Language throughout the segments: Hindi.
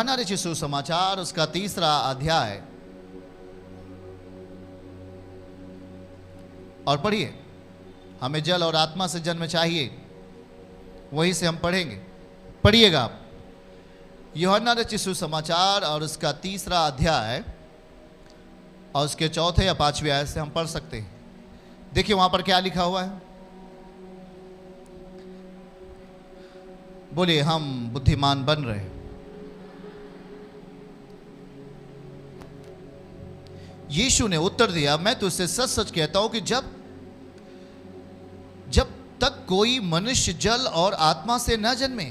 यूहन्ना रचित सुसमाचार उसका 3 अध्याय और पढ़िए। हमें जल और आत्मा से जन्म चाहिए, वहीं से हम पढ़ेंगे। पढ़िएगा आप यूहन्ना रचित सुसमाचार और उसका 3 अध्याय और उसके 4 या 5वें आयत से हम पढ़ सकते हैं। देखिए वहां पर क्या लिखा हुआ है। बोलिए, हम बुद्धिमान बन रहे हैं। यीशु ने उत्तर दिया, मैं तुझसे सच सच कहता हूं कि जब तक कोई मनुष्य जल और आत्मा से न जन्मे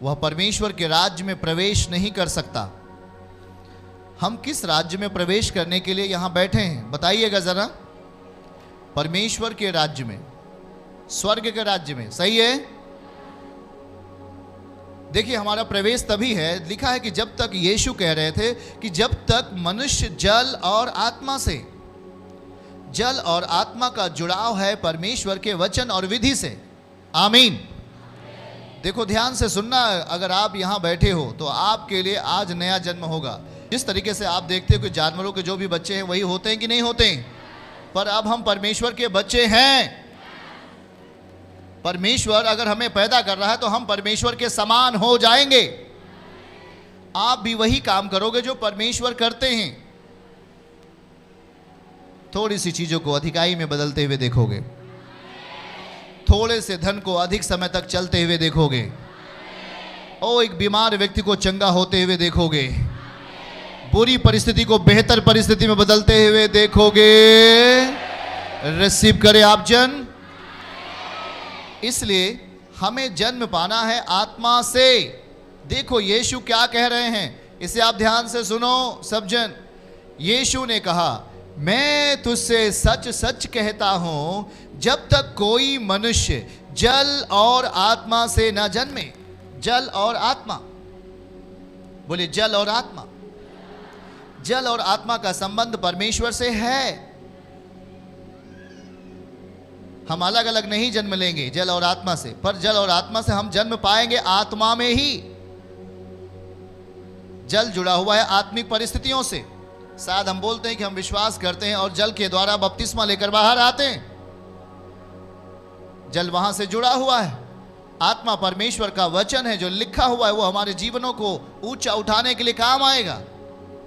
वह परमेश्वर के राज्य में प्रवेश नहीं कर सकता। हम किस राज्य में प्रवेश करने के लिए यहां बैठे हैं बताइएगा जरा। परमेश्वर के राज्य में, स्वर्ग के राज्य में, सही है। देखिए हमारा प्रवेश तभी है, लिखा है कि जब तक, यीशु कह रहे थे कि जब तक मनुष्य जल और आत्मा से, जल और आत्मा का जुड़ाव है परमेश्वर के वचन और विधि से। आमीन। देखो ध्यान से सुनना, अगर आप यहां बैठे हो तो आपके लिए आज नया जन्म होगा। जिस तरीके से आप देखते हो कि जानवरों के जो भी बच्चे हैं वही होते हैं कि नहीं होते हैं, पर अब हम परमेश्वर के बच्चे हैं। परमेश्वर अगर हमें पैदा कर रहा है तो हम परमेश्वर के समान हो जाएंगे। आप भी वही काम करोगे जो परमेश्वर करते हैं। थोड़ी सी चीजों को अधिकाई में बदलते हुए देखोगे, थोड़े से धन को अधिक समय तक चलते हुए देखोगे, एक बीमार व्यक्ति को चंगा होते हुए देखोगे, बुरी परिस्थिति को बेहतर परिस्थिति में बदलते हुए देखोगे। रिसीव करें आप जन्म। इसलिए हमें जन्म पाना है आत्मा से। देखो यीशु क्या कह रहे हैं, इसे आप ध्यान से सुनो सब जन। यीशु ने कहा, मैं तुझसे सच सच कहता हूं, जब तक कोई मनुष्य जल और आत्मा से न जन्मे। जल और आत्मा, बोले जल और आत्मा। जल और आत्मा का संबंध परमेश्वर से है। हम अलग अलग नहीं जन्म लेंगे जल और आत्मा से, पर जल और आत्मा से हम जन्म पाएंगे आत्मा में ही। जल जुड़ा हुआ है आत्मिक परिस्थितियों से। शायद हम बोलते हैं कि हम विश्वास करते हैं और जल के द्वारा बपतिस्मा लेकर बाहर आते हैं। जल वहां से जुड़ा हुआ है। आत्मा परमेश्वर का वचन है जो लिखा हुआ है, वो हमारे जीवनों को ऊंचा उठाने के लिए काम आएगा,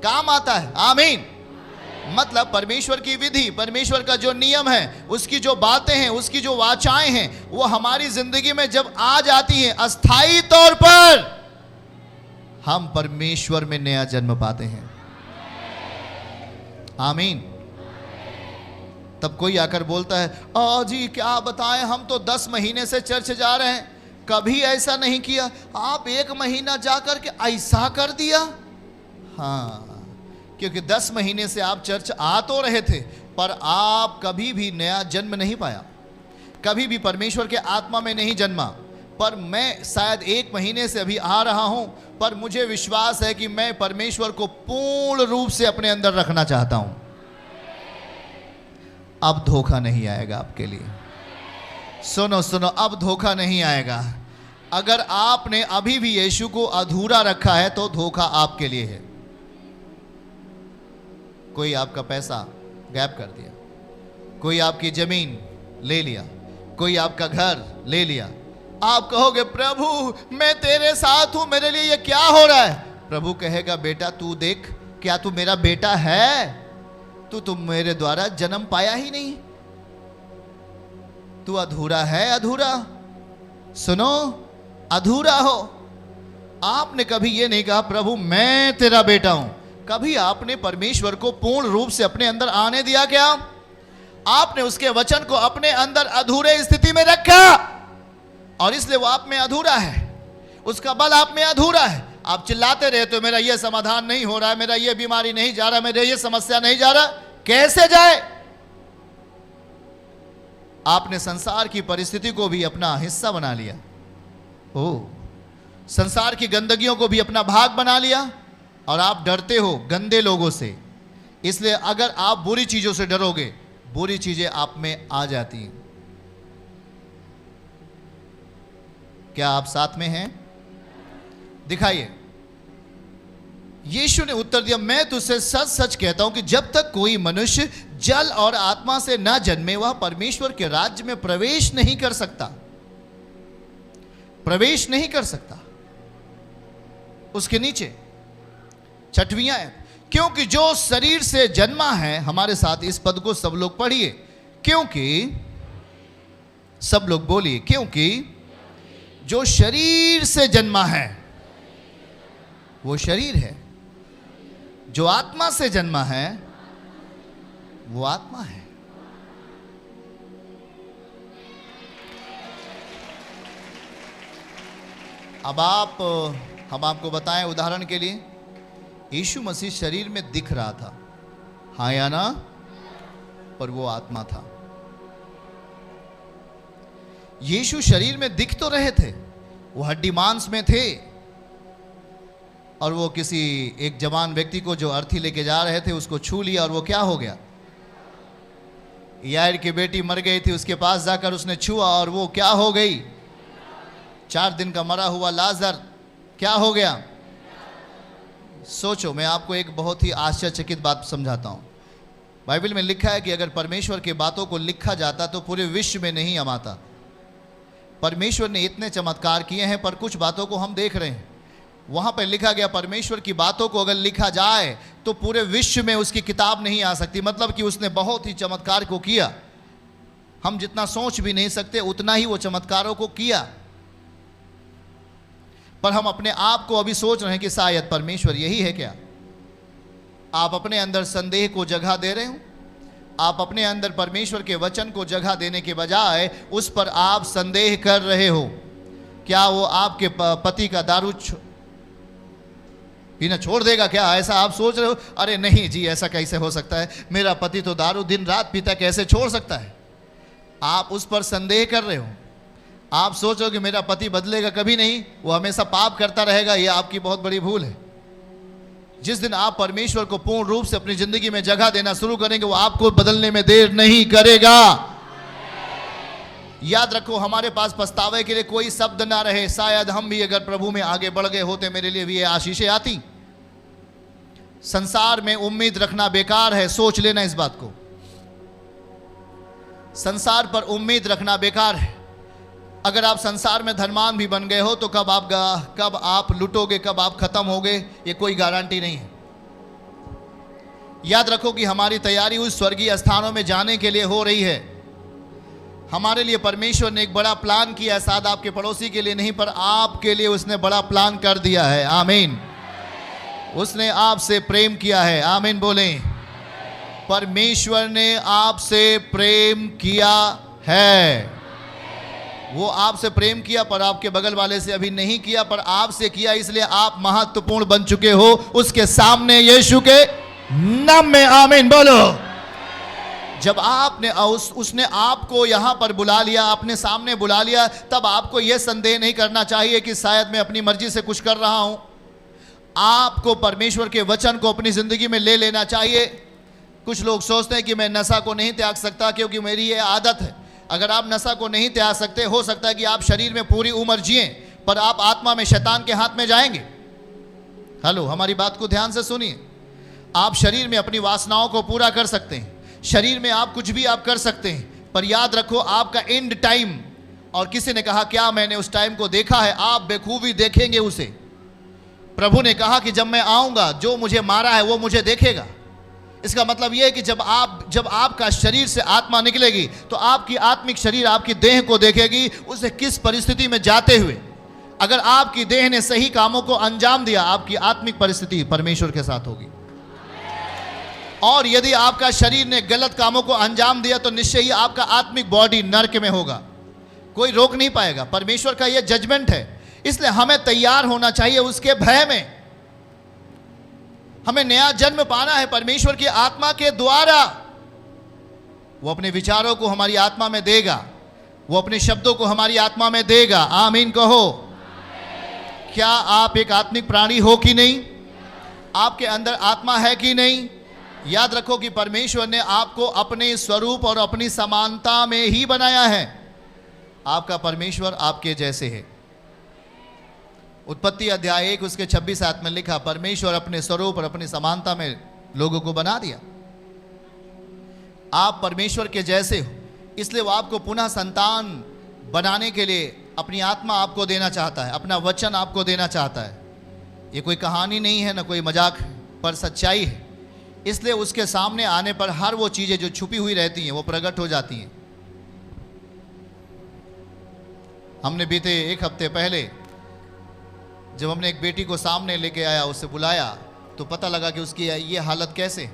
काम आता है। आमीन। मतलब परमेश्वर की विधि, परमेश्वर का जो नियम है, उसकी जो बातें हैं, उसकी जो वाचाएं हैं, वो हमारी जिंदगी में जब आ जाती हैं अस्थाई तौर पर, हम परमेश्वर में नया जन्म पाते हैं। आमीन। तब कोई आकर बोलता है, जी क्या बताएं, हम तो 10 महीने से चर्च जा रहे हैं, कभी ऐसा नहीं किया। आप 1 महीना जाकर के ऐसा कर दिया। हाँ, क्योंकि 10 महीने से आप चर्च आ तो रहे थे, पर आप कभी भी नया जन्म नहीं पाया, कभी भी परमेश्वर के आत्मा में नहीं जन्मा। पर मैं शायद 1 महीने से अभी आ रहा हूं, पर मुझे विश्वास है कि मैं परमेश्वर को पूर्ण रूप से अपने अंदर रखना चाहता हूं। अब धोखा नहीं आएगा आपके लिए। सुनो सुनो, अब धोखा नहीं आएगा। अगर आपने अभी भी यीशु को अधूरा रखा है तो धोखा आपके लिए है। कोई आपका पैसा गायब कर दिया, कोई आपकी जमीन ले लिया, कोई आपका घर ले लिया। आप कहोगे, प्रभु मैं तेरे साथ हूं, मेरे लिए ये क्या हो रहा है? प्रभु कहेगा, बेटा तू देख, क्या तू मेरा बेटा है? तू मेरे द्वारा जन्म पाया ही नहीं, तू अधूरा है, अधूरा। सुनो, अधूरा हो। आपने कभी ये नहीं कहा, प्रभु मैं तेरा बेटा हूं। कभी आपने परमेश्वर को पूर्ण रूप से अपने अंदर आने दिया क्या? आपने उसके वचन को अपने अंदर अधूरे स्थिति में रखा, और इसलिए वो आप में अधूरा है, उसका बल आप में अधूरा है। आप चिल्लाते रहते हो, मेरा ये समाधान नहीं हो रहा है, मेरा ये बीमारी नहीं जा रहा, मेरा ये समस्या नहीं जा रहा। कैसे जाए? आपने संसार की परिस्थिति को भी अपना हिस्सा बना लिया, संसार की गंदगियों को भी अपना भाग बना लिया, और आप डरते हो गंदे लोगों से। इसलिए अगर आप बुरी चीजों से डरोगे, बुरी चीजें आप में आ जाती हैं। क्या आप साथ में हैं? दिखाइए। यीशु ने उत्तर दिया, मैं तुझसे सच सच कहता हूं कि जब तक कोई मनुष्य जल और आत्मा से न जन्मे वह परमेश्वर के राज्य में प्रवेश नहीं कर सकता, प्रवेश नहीं कर सकता। उसके नीचे 6वीं आयत, क्योंकि जो शरीर से जन्मा है, हमारे साथ इस पद को सब लोग पढ़िए, क्योंकि, सब लोग बोलिए, क्योंकि जो शरीर से जन्मा है वो शरीर है, जो आत्मा से जन्मा है वो आत्मा है। अब हम आपको बताएं उदाहरण के लिए, यीशु मसीह शरीर में दिख रहा था, हाँ या ना, पर वो आत्मा था। यीशु शरीर में दिख तो रहे थे, वो हड्डी मांस में थे, और वो किसी एक जवान व्यक्ति को जो अर्थी लेके जा रहे थे उसको छू लिया, और वो क्या हो गया, यायर की बेटी मर गई थी, उसके पास जाकर उसने छुआ और वो क्या हो गई, 4 दिन का मरा हुआ लाजर क्या हो गया। सोचो, मैं आपको एक बहुत ही आश्चर्यचकित बात समझाता हूं। बाइबल में लिखा है कि अगर परमेश्वर की बातों को लिखा जाता तो पूरे विश्व में नहीं amaता। परमेश्वर ने इतने चमत्कार किए हैं, पर कुछ बातों को हम देख रहे हैं। वहां पर लिखा गया, परमेश्वर की बातों को अगर लिखा जाए तो पूरे विश्व में उसकी किताब नहीं आ सकती। मतलब कि उसने बहुत ही चमत्कार को किया, हम जितना सोच भी नहीं सकते उतना ही वो चमत्कारों को किया। पर हम अपने आप को अभी सोच रहे हैं कि शायद परमेश्वर यही है क्या। आप अपने अंदर संदेह को जगह दे रहे हो, आप अपने अंदर परमेश्वर के वचन को जगह देने के बजाय उस पर आप संदेह कर रहे हो। क्या वो आपके पति का दारू पीना छोड़ देगा क्या, ऐसा आप सोच रहे हो। अरे नहीं जी, ऐसा कैसे हो सकता है, मेरा पति तो दारू दिन रात पीता, कैसे छोड़ सकता है। आप उस पर संदेह कर रहे हो। आप सोचो कि मेरा पति बदलेगा, कभी नहीं, वो हमेशा पाप करता रहेगा। यह आपकी बहुत बड़ी भूल है। जिस दिन आप परमेश्वर को पूर्ण रूप से अपनी जिंदगी में जगह देना शुरू करेंगे, वो आपको बदलने में देर नहीं करेगा। याद रखो, हमारे पास पछतावे के लिए कोई शब्द ना रहे। शायद हम भी अगर प्रभु में आगे बढ़ गए होते, मेरे लिए भी ये आशीषें आती। संसार में उम्मीद रखना बेकार है, सोच लेना इस बात को। संसार पर उम्मीद रखना बेकार है। अगर आप संसार में धनवान भी बन गए हो तो कब आप लुटोगे, कब आप खत्म होगे, ये कोई गारंटी नहीं है। याद रखो कि हमारी तैयारी उस स्वर्गीय स्थानों में जाने के लिए हो रही है। हमारे लिए परमेश्वर ने एक बड़ा प्लान किया, शायद आपके पड़ोसी के लिए नहीं, पर आपके लिए उसने बड़ा प्लान कर दिया है। आमीन। उसने आपसे प्रेम किया है। आमीन बोलें। परमेश्वर ने आपसे प्रेम किया है। वो आपसे प्रेम किया, पर आपके बगल वाले से अभी नहीं किया, पर आपसे किया, इसलिए आप महत्वपूर्ण बन चुके हो उसके सामने, यीशु के नाम में। आमीन बोलो। जब आपने उसने आपको यहां पर बुला लिया, अपने सामने बुला लिया, तब आपको यह संदेह नहीं करना चाहिए कि शायद मैं अपनी मर्जी से कुछ कर रहा हूं। आपको परमेश्वर के वचन को अपनी जिंदगी में ले लेना चाहिए। कुछ लोग सोचते हैं कि मैं नशा को नहीं त्याग सकता क्योंकि मेरी ये आदत है। अगर आप नशा को नहीं त्याग सकते, हो सकता है कि आप शरीर में पूरी उम्र जिए, पर आप आत्मा में शैतान के हाथ में जाएंगे। हेलो, हमारी बात को ध्यान से सुनिए। आप शरीर में अपनी वासनाओं को पूरा कर सकते हैं, शरीर में आप कुछ भी आप कर सकते हैं, पर याद रखो आपका एंड टाइम, और किसी ने कहा क्या मैंने उस टाइम को देखा है, आप बेखूबी देखेंगे उसे। प्रभु ने कहा कि जब मैं आऊंगा, जो मुझे मारा है वो मुझे देखेगा। इसका मतलब यह है कि जब आपका शरीर से आत्मा निकलेगी तो आपकी आत्मिक शरीर आपकी देह को देखेगी, उसे किस परिस्थिति में जाते हुए। अगर आपकी देह ने सही कामों को अंजाम दिया, आपकी आत्मिक परिस्थिति परमेश्वर के साथ होगी। और यदि आपका शरीर ने गलत कामों को अंजाम दिया तो निश्चय ही आपका आत्मिक बॉडी नरक में होगा, कोई रोक नहीं पाएगा। परमेश्वर का यह जजमेंट है। इसलिए हमें तैयार होना चाहिए उसके भय में। हमें नया जन्म पाना है परमेश्वर की आत्मा के द्वारा। वो अपने विचारों को हमारी आत्मा में देगा, वो अपने शब्दों को हमारी आत्मा में देगा। आमीन कहो। क्या आप एक आत्मिक प्राणी हो कि नहीं? आपके अंदर आत्मा है कि नहीं? याद रखो कि परमेश्वर ने आपको अपने स्वरूप और अपनी समानता में ही बनाया है। आपका परमेश्वर आपके जैसे है। उत्पत्ति अध्याय 1 उसके 26 आयत में लिखा, परमेश्वर अपने स्वरूप और अपनी समानता में लोगों को बना दिया। आप परमेश्वर के जैसे हो, इसलिए वो आपको पुनः संतान बनाने के लिए अपनी आत्मा आपको देना चाहता है, अपना वचन आपको देना चाहता है। ये कोई कहानी नहीं है, ना कोई मजाक, पर सच्चाई है। इसलिए उसके सामने आने पर हर वो चीज़ें जो छुपी हुई रहती हैं वो प्रकट हो जाती हैं। हमने बीते एक हफ्ते पहले जब हमने एक बेटी को सामने लेके आया, उसे बुलाया, तो पता लगा कि उसकी ये हालत कैसे।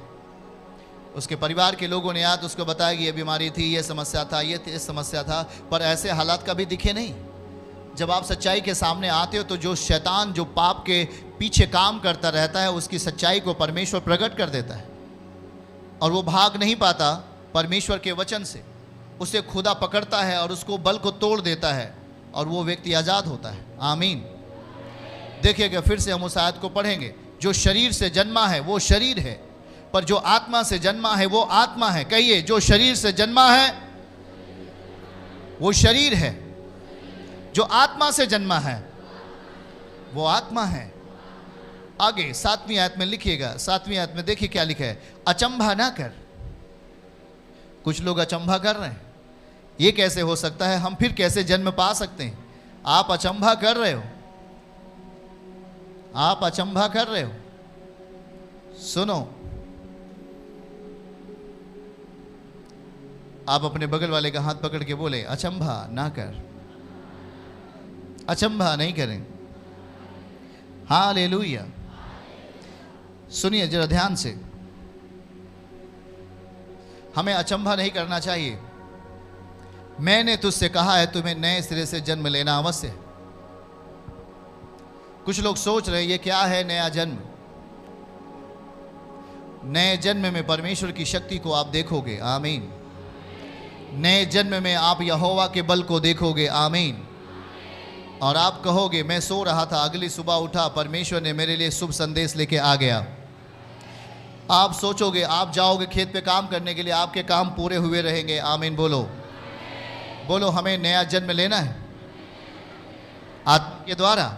उसके परिवार के लोगों ने याद उसको बताया कि ये बीमारी थी, ये समस्या था, ये समस्या था, पर ऐसे हालात कभी दिखे नहीं। जब आप सच्चाई के सामने आते हो तो जो शैतान जो पाप के पीछे काम करता रहता है, उसकी सच्चाई को परमेश्वर प्रकट कर देता है और वो भाग नहीं पाता परमेश्वर के वचन से। उसे खुदा पकड़ता है और उसको बल को तोड़ देता है और वो व्यक्ति आज़ाद होता है। आमीन। देखिएगा, फिर से हम उस आयत को पढ़ेंगे। जो शरीर से जन्मा है वो शरीर है, पर जो आत्मा से जन्मा है वो आत्मा है। कहिए, जो शरीर से जन्मा है वो शरीर है, जो आत्मा से जन्मा है वो आत्मा है। आगे 7वीं आयत में लिखिएगा, 7वीं आयत में देखिए क्या लिखा है, अचंभा ना कर। कुछ लोग अचंभा कर रहे हैं, ये कैसे हो सकता है, हम फिर कैसे जन्म पा सकते हैं। आप अचंभा कर रहे हो, आप अचंभा कर रहे हो। सुनो, आप अपने बगल वाले का हाथ पकड़ के बोले, अचंभा ना कर। अचंभा नहीं करें। हालेलुया। सुनिए जरा ध्यान से, हमें अचंभा नहीं करना चाहिए। मैंने तुझसे कहा है तुम्हें नए सिरे से जन्म लेना अवश्य है। कुछ लोग सोच रहे हैं ये क्या है नया जन्म। नए जन्म में परमेश्वर की शक्ति को आप देखोगे। आमीन। नए जन्म में आप यहोवा के बल को देखोगे। आमीन। और आप कहोगे, मैं सो रहा था, अगली सुबह उठा, परमेश्वर ने मेरे लिए शुभ संदेश लेके आ गया। आप सोचोगे, आप जाओगे खेत पे काम करने के लिए, आपके काम पूरे हुए रहेंगे। आमीन बोलो। बोलो, हमें नया जन्म लेना है आत्मा के द्वारा।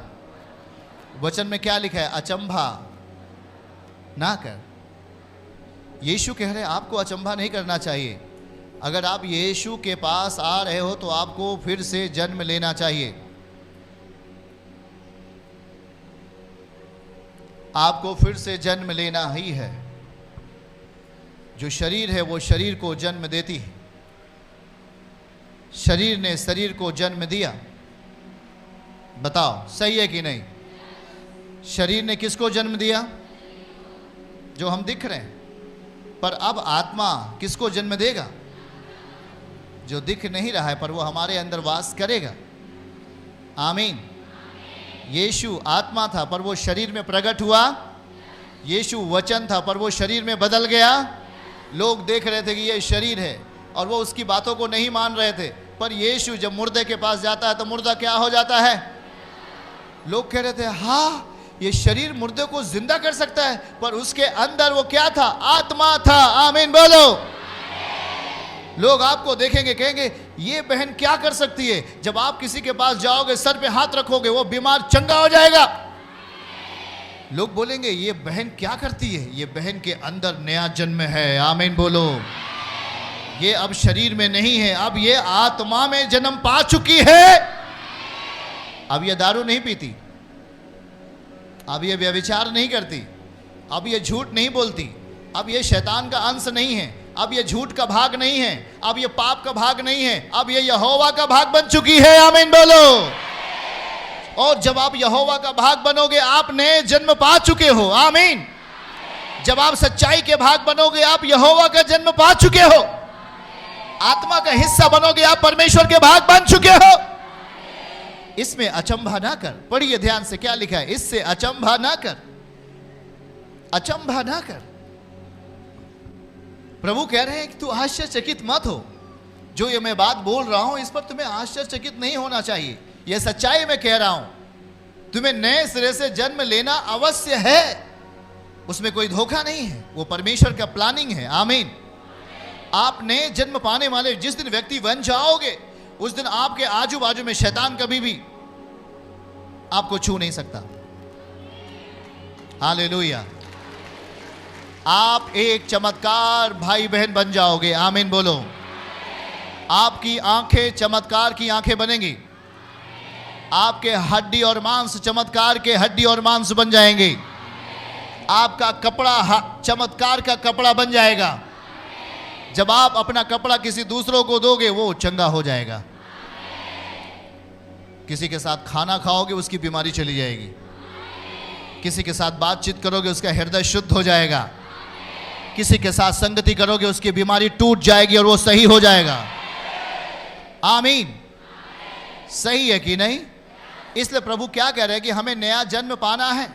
वचन में क्या लिखा है, अचंभा ना कर। यीशु कह रहे हैं आपको अचंभा नहीं करना चाहिए। अगर आप यीशु के पास आ रहे हो तो आपको फिर से जन्म लेना चाहिए। आपको फिर से जन्म लेना ही है। जो शरीर है वो शरीर को जन्म देती है। शरीर ने शरीर को जन्म दिया। बताओ सही है कि नहीं। शरीर ने किसको जन्म दिया, जो हम दिख रहे हैं। पर अब आत्मा किसको जन्म देगा, जो दिख नहीं रहा है पर वो हमारे अंदर वास करेगा। आमीन। यीशु आत्मा था पर वो शरीर में प्रकट हुआ। यीशु वचन था पर वो शरीर में बदल गया। लोग देख रहे थे कि ये शरीर है और वो उसकी बातों को नहीं मान रहे थे। पर यीशु जब मुर्दे के पास जाता है तो मुर्दा क्या हो जाता है। लोग कह रहे थे, हाँ ये शरीर मुर्दे को जिंदा कर सकता है, पर उसके अंदर वो क्या था, आत्मा था। आमीन बोलो। लोग आपको देखेंगे, कहेंगे ये बहन क्या कर सकती है। जब आप किसी के पास जाओगे, सर पे हाथ रखोगे, वो बीमार चंगा हो जाएगा। लोग बोलेंगे ये बहन क्या करती है, ये बहन के अंदर नया जन्म है। आमीन बोलो। ये अब शरीर में नहीं है, अब ये आत्मा में जन्म पा चुकी है। अब ये दारू नहीं पीती, अब ये व्यभिचार नहीं करती, अब ये झूठ नहीं बोलती, अब ये शैतान का अंश नहीं है, अब ये झूठ का भाग नहीं है, अब ये पाप का भाग नहीं है, अब ये यहोवा का भाग बन चुकी है। आमीन बोलो। और जब आप यहोवा का भाग बनोगे, आप नए जन्म पा चुके हो। आमीन। जब आप सच्चाई के भाग बनोगे, आप यहोवा का जन्म पा चुके हो। आत्मा का हिस्सा बनोगे, आप परमेश्वर के भाग बन चुके हो। इसमें अचंभा ना कर। पढ़िए ध्यान से क्या लिखा है, इससे अचंभा ना कर। अचंभा ना कर। प्रभु कह रहे हैं कि तू आश्चर्यचकित मत हो। जो ये मैं बात बोल रहा हूं, इस पर तुम्हें आश्चर्यचकित नहीं होना चाहिए। यह सच्चाई मैं कह रहा हूं। तुम्हें नए सिरे से जन्म लेना अवश्य है, उसमें कोई धोखा नहीं है। वो परमेश्वर का प्लानिंग है। आमीन। आप नए जन्म पाने वाले जिस दिन व्यक्ति बन जाओगे, उस दिन आपके आजू बाजू में शैतान कभी भी आपको छू नहीं सकता। हालेलुया। आप एक चमत्कार भाई बहन बन जाओगे। आमीन बोलो। आपकी आंखें चमत्कार की आंखें बनेंगी। आपके हड्डी और मांस चमत्कार के हड्डी और मांस बन जाएंगे। आपका कपड़ा चमत्कार का कपड़ा बन जाएगा। जब आप अपना कपड़ा किसी दूसरों को दोगे वो चंगा हो जाएगा। किसी के साथ खाना खाओगे उसकी बीमारी चली जाएगी। किसी के साथ बातचीत करोगे उसका हृदय शुद्ध हो जाएगा। किसी के साथ संगति करोगे उसकी बीमारी टूट जाएगी और वो सही हो जाएगा। आमीन। सही है कि नहीं? इसलिए प्रभु क्या कह रहे हैं कि हमें नया जन्म पाना है।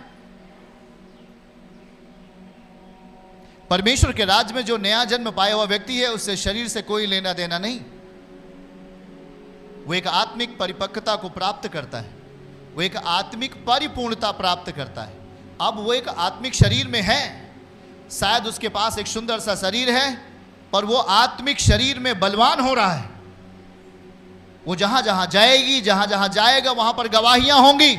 परमेश्वर के राज्य में जो नया जन्म पाया हुआ व्यक्ति है उससे शरीर से कोई लेना देना नहीं। वो एक आत्मिक परिपक्वता को प्राप्त करता है। वो एक आत्मिक परिपूर्णता प्राप्त करता है। अब वो एक आत्मिक शरीर में है। शायद उसके पास एक सुंदर सा शरीर है पर वो आत्मिक शरीर में बलवान हो रहा है। वो जहां जहां जाएगी, जहां जहां जाएगा वहां पर गवाहियां होंगी।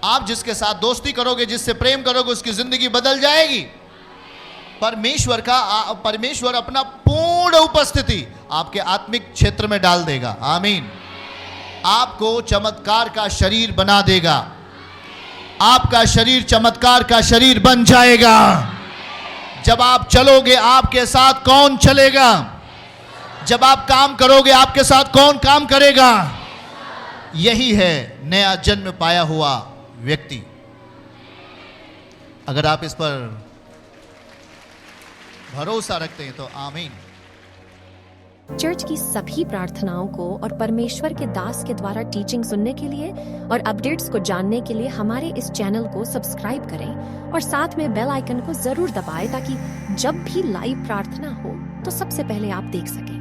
आप जिसके साथ दोस्ती करोगे, जिससे प्रेम करोगे, उसकी जिंदगी बदल जाएगी। परमेश्वर अपना पूर्ण उपस्थिति आपके आत्मिक क्षेत्र में डाल देगा। आमीन। आपको चमत्कार का शरीर बना देगा। आपका शरीर चमत्कार का शरीर बन जाएगा। जब आप चलोगे आपके साथ कौन चलेगा? जब आप काम करोगे आपके साथ कौन काम करेगा? यही है नया जन्म पाया हुआ व्यक्ति। अगर आप इस पर भरोसा रखते हैं तो आमीन। चर्च की सभी प्रार्थनाओं को और परमेश्वर के दास के द्वारा टीचिंग सुनने के लिए और अपडेट्स को जानने के लिए हमारे इस चैनल को सब्सक्राइब करें और साथ में बेल आइकन को जरूर दबाएं ताकि जब भी लाइव प्रार्थना हो तो सबसे पहले आप देख सकें।